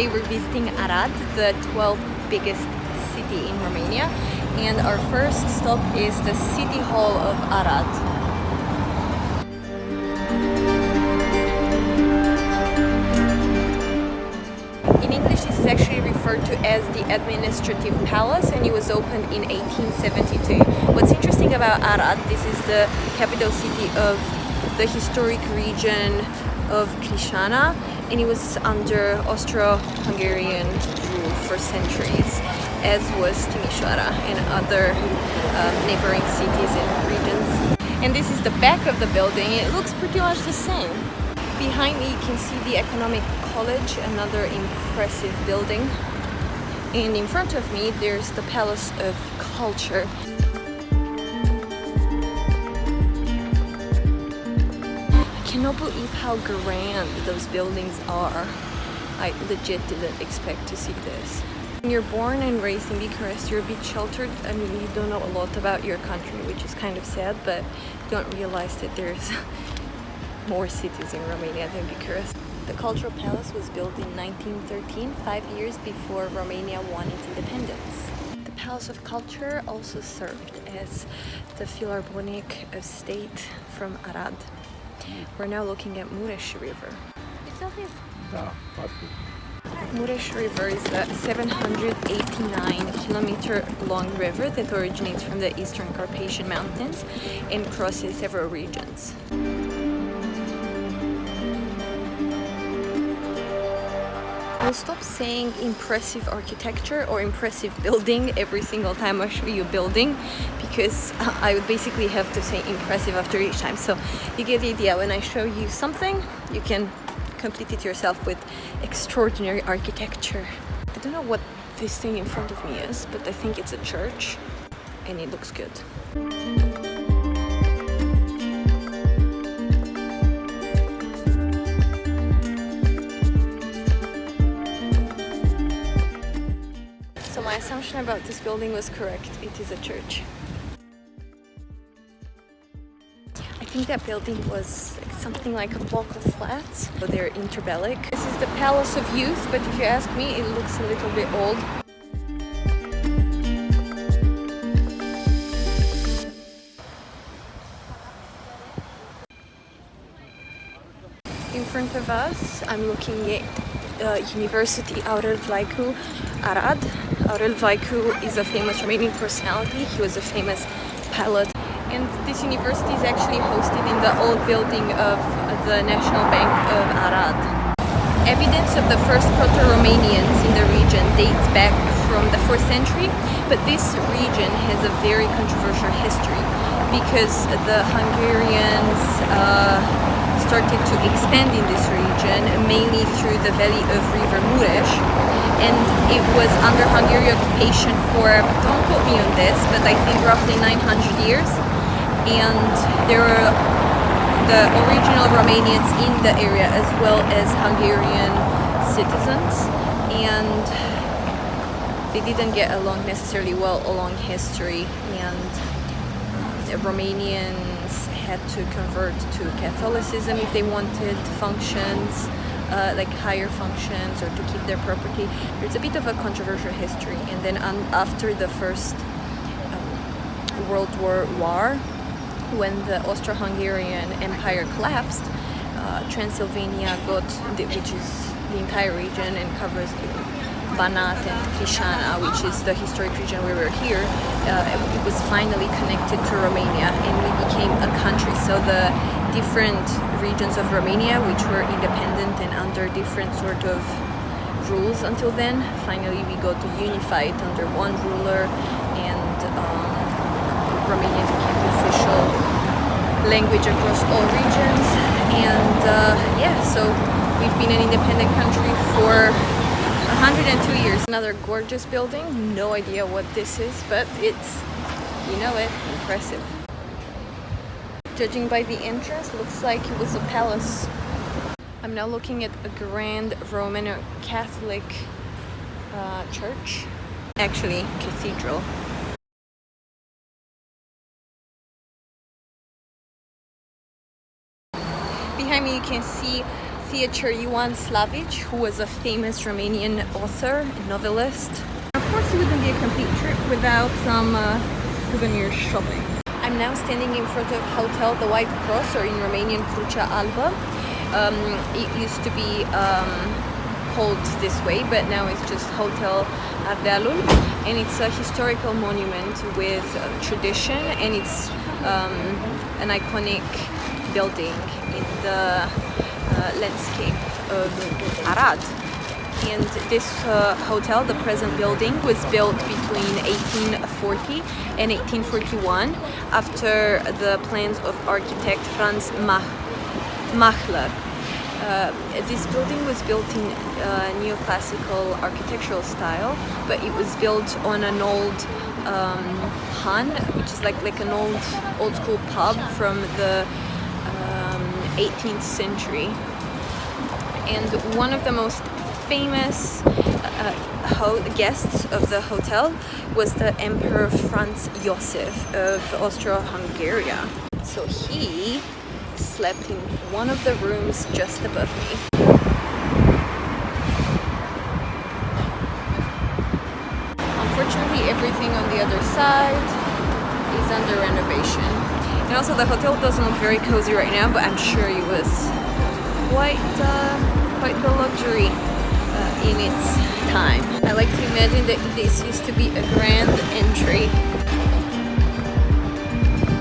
Today we're visiting Arad, the 12th biggest city in Romania, and our first stop is the City Hall of Arad. In English this is actually referred to as the Administrative Palace, and it was opened in 1872. What's interesting about Arad, this is the capital city of the historic region of Crișana, and it was under Austro-Hungarian rule for centuries, as was Timișoara and other neighboring cities and regions. And this is the back of the building. It looks pretty much the same. Behind me you can see the Economic College, another impressive building. And in front of me there's the Palace of Culture. I cannot believe how grand those buildings are. I legit didn't expect to see this. When you're born and raised in Bucharest, you're a bit sheltered. I mean, you don't know a lot about your country, which is kind of sad, but you don't realize that there's more cities in Romania than Bucharest. The Cultural Palace was built in 1913, 5 years before Romania won its independence. The Palace of Culture also served as the Philharmonic of State from Arad. We're now looking at Mures River. Mures River is a 789-kilometer long river that originates from the Eastern Carpathian Mountains and crosses several regions. I'll stop saying impressive architecture or impressive building every single time I show you a building, because I would basically have to say impressive after each time. So you get the idea. When I show you something, you can complete it yourself with extraordinary architecture. I don't know what this thing in front of me is, but I think it's a church and it looks good. My assumption about this building was correct. It is a church. I think that building was something like a block of flats. So they're interbellic. This is the Palace of Youth, but if you ask me, it looks a little bit old. In front of us, I'm looking at University Arad Arad. Arad is a famous Romanian personality. He was a famous pilot. And this university is actually hosted in the old building of the National Bank of Arad. Evidence of the first Proto-Romanians in the region dates back from the 4th century, but this region has a very controversial history because the Hungarians started to expand in this region, mainly through the valley of River Mures, and it was under Hungarian occupation for, don't quote me on this, but I think roughly 900 years, and there were the original Romanians in the area as well as Hungarian citizens, and they didn't get along necessarily well along history, and the Romanians had to convert to Catholicism if they wanted functions, like higher functions, or to keep their property. There's a bit of a controversial history. And then after the First World War, when the Austro-Hungarian Empire collapsed, Transylvania got, which is the entire region and covers Banat and Crișana, which is the historic region where we're here, it was finally connected to Romania and we became a country. So the different regions of Romania, which were independent and under different sort of rules until then, finally we got unified under one ruler, and Romanian became the official language across all regions. And yeah, so we've been an independent country for 102 years. Another gorgeous building. No idea what this is, but it's, you know it, impressive. Judging by the entrance, looks like it was a palace. I'm now looking at a grand Roman Catholic church, actually cathedral. Behind me you can see theater Ioan Slavic, who was a famous Romanian author and novelist. Of course, it wouldn't be a complete trip without some souvenir shopping. I'm now standing in front of Hotel The White Cross, or in Romanian Crucea Albă. It used to be called this way, but now it's just Hotel Abdellum, and it's a historical monument with tradition, and it's an iconic building in the landscape of Arad. And this hotel, the present building, was built between 1840 and 1841 after the plans of architect Franz Ferdinand. This building was built in neoclassical architectural style, but it was built on an old han, which is like an old school pub from the 18th century. And one of the most famous guests of the hotel was the Emperor Franz Joseph of Austro-Hungary. So he slept in one of the rooms just above me. Unfortunately, everything on the other side is under renovation. And also the hotel doesn't look very cozy right now, but I'm sure it was quite the luxury in its time. I like to imagine that this used to be a grand entry.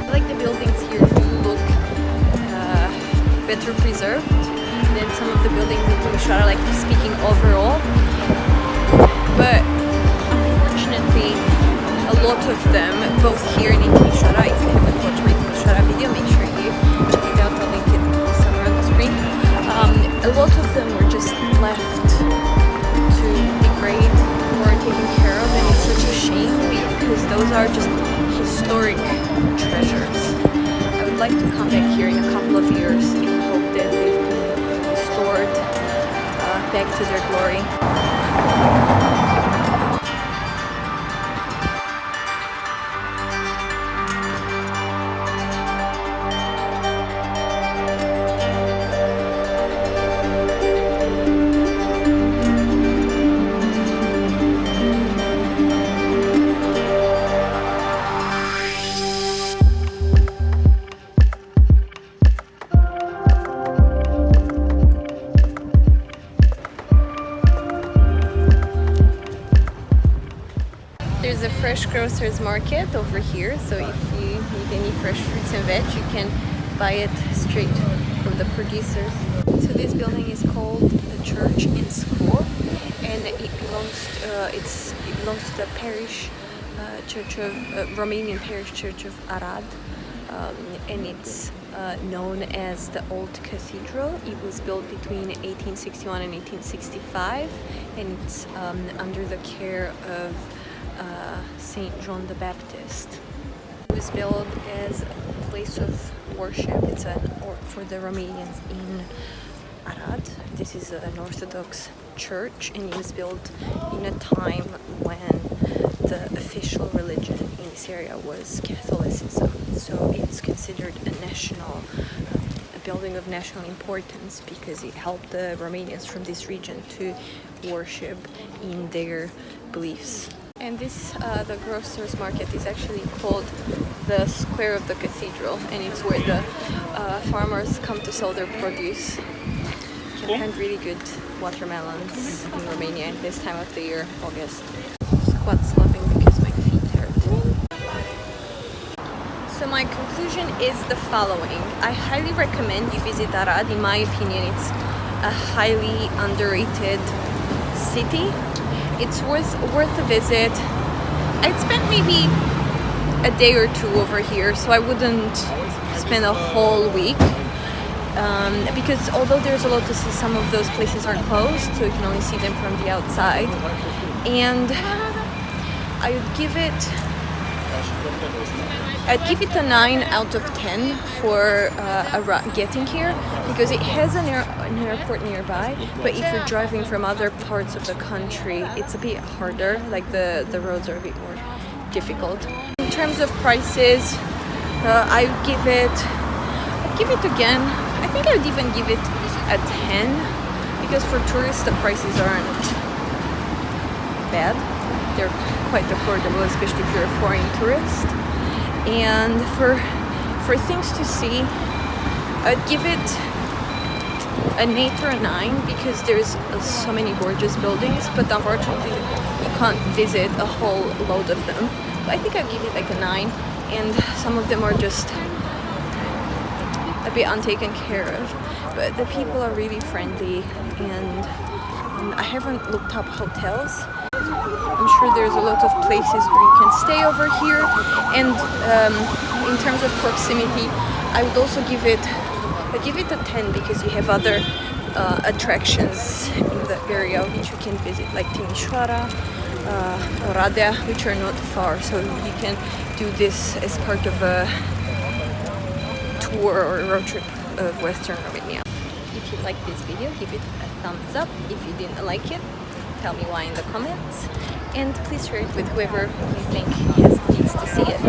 I like the buildings here look better preserved than some of the buildings in Timișoara, like speaking overall. But unfortunately, a lot of them, both here and in Timișoara, if you haven't watched my Timișoara video, make sure you check it out, I'll link it somewhere on the screen. A lot of them were just left to degrade or taken care of, and it's such a shame because those are just historic treasures. I would like to come back here in a couple of years and hope that they've been restored back to their glory. There's a fresh grocers market over here, so if you need any fresh fruits and veg, you can buy it straight from the producers. So this building is called the Church and School, and it belongs to the parish church of Romanian parish church of Arad, and it's known as the Old Cathedral. It was built between 1861 and 1865, and it's under the care of Saint John the Baptist. It was built as a place of worship. It's for the Romanians in Arad. This is an Orthodox church, and it was built in a time when the official religion in this area was Catholicism. So it's considered a building of national importance because it helped the Romanians from this region to worship in their beliefs. And this, the grocers market, is actually called the Square of the Cathedral, and it's where the farmers come to sell their produce. You can find really good watermelons in Romania at this time of the year, August. Squat slapping because my feet hurt. So my conclusion is the following. I highly recommend you visit Arad. In my opinion, it's a highly underrated city. It's worth a visit. I'd spent maybe a day or two over here, so I wouldn't spend a whole week. Because although there's a lot to see, some of those places are closed, so you can only see them from the outside. And I'd give it a 9 out of 10 for getting here, because it has an airport nearby, but if you're driving from other parts of the country, it's a bit harder, like the roads are a bit more difficult. In terms of prices, I'd give it again, I think I would even give it a 10 because for tourists the prices aren't bad. They're quite affordable, especially if you're a foreign tourist. And for things to see, I'd give it an 8 or a 9 because there's so many gorgeous buildings, but unfortunately you can't visit a whole load of them. So I think I'd give it like a 9, and some of them are just a bit untaken care of, but the people are really friendly, and I haven't looked up hotels. I'm sure there's a lot of places where you can stay over here, and in terms of proximity I would also give it a 10 because you have other attractions in the area which you can visit, like Timișoara, Oradea, which are not far, so you can do this as part of a tour or a road trip of Western Romania. If you liked this video, give it a thumbs up. If you didn't like it, tell me why in the comments, and please share it with whoever you think needs to see it.